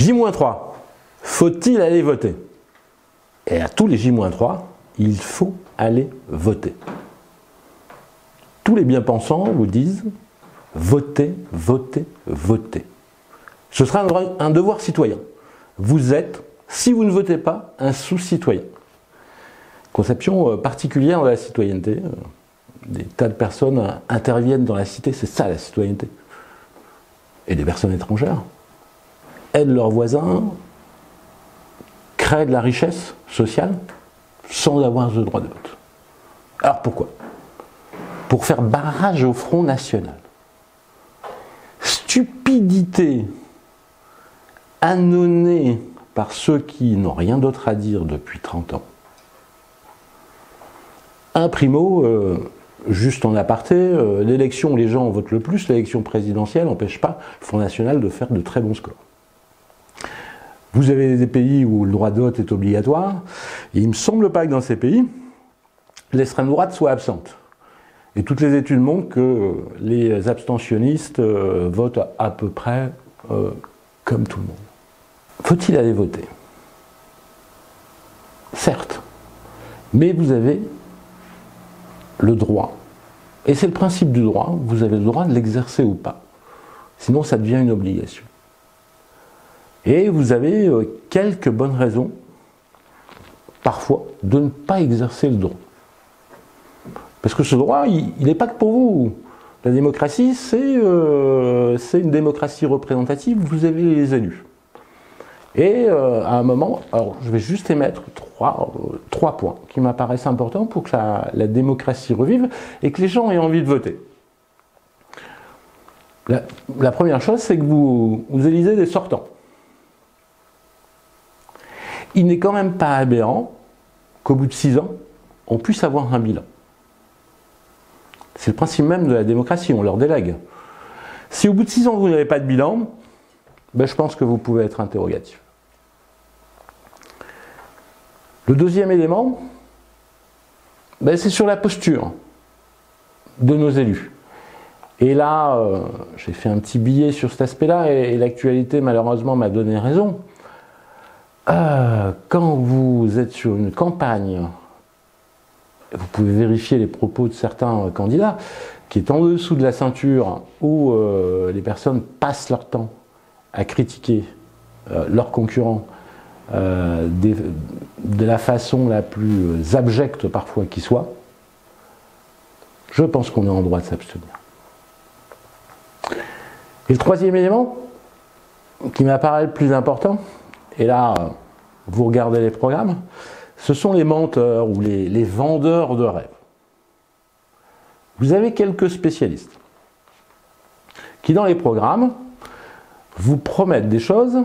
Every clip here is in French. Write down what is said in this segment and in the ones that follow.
J-3, faut-il aller voter? Et à tous les J-3, il faut aller voter. Tous les bien-pensants vous disent votez, votez, votez. Ce sera un devoir citoyen. Vous êtes, si vous ne votez pas, un sous-citoyen. Conception particulière de la citoyenneté. Des tas de personnes interviennent dans la cité, c'est ça la citoyenneté. Et des personnes étrangères aident leurs voisins, créent de la richesse sociale sans avoir ce droit de vote. Alors pourquoi? Pour faire barrage au Front National. Stupidité annonnée par ceux qui n'ont rien d'autre à dire depuis 30 ans. Un primo, juste en aparté, l'élection où les gens votent le plus, l'élection présidentielle, n'empêche pas le Front National de faire de très bons scores. Vous avez des pays où le droit de vote est obligatoire, et il ne me semble pas que dans ces pays, l'extrême droite soit absente. Et toutes les études montrent que les abstentionnistes votent à peu près comme tout le monde. Faut-il aller voter? Certes, mais vous avez le droit. Et c'est le principe du droit, vous avez le droit de l'exercer ou pas. Sinon, ça devient une obligation. Et vous avez quelques bonnes raisons, parfois, de ne pas exercer le droit. Parce que ce droit, il n'est pas que pour vous. La démocratie, c'est une démocratie représentative, vous avez les élus. Et à un moment, alors je vais juste émettre trois points qui m'apparaissent importants pour que la démocratie revive et que les gens aient envie de voter. La première chose, c'est que vous élisez des sortants. Il n'est quand même pas aberrant qu'au bout de 6 ans, on puisse avoir un bilan. C'est le principe même de la démocratie, on leur délègue. Si au bout de 6 ans, vous n'avez pas de bilan, ben je pense que vous pouvez être interrogatif. Le deuxième élément, ben c'est sur la posture de nos élus. Et là, j'ai fait un petit billet sur cet aspect-là, et l'actualité, malheureusement, m'a donné raison. Quand vous êtes sur une campagne, vous pouvez vérifier les propos de certains candidats, qui est en dessous de la ceinture, où les personnes passent leur temps à critiquer leurs concurrents de la façon la plus abjecte parfois qui soit, je pense qu'on est en droit de s'abstenir. Et le troisième élément, qui m'apparaît le plus important, et là, vous regardez les programmes, ce sont les menteurs ou les vendeurs de rêves. Vous avez quelques spécialistes qui, dans les programmes, vous promettent des choses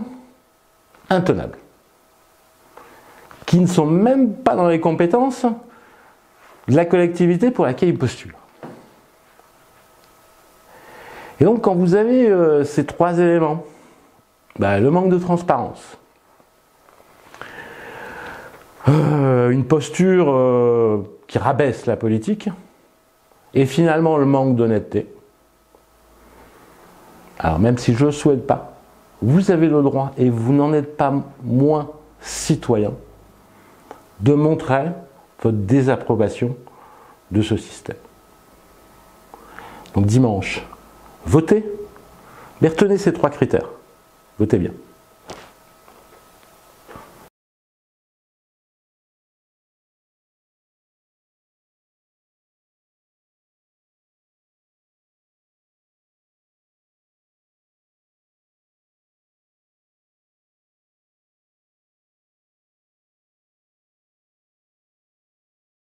intenables, qui ne sont même pas dans les compétences de la collectivité pour laquelle ils postulent. Et donc, quand vous avez ces trois éléments, ben, le manque de transparence, une posture qui rabaisse la politique, et finalement le manque d'honnêteté. Alors même si je ne souhaite pas, vous avez le droit, et vous n'en êtes pas moins citoyen, de montrer votre désapprobation de ce système. Donc dimanche, votez, mais retenez ces trois critères. Votez bien.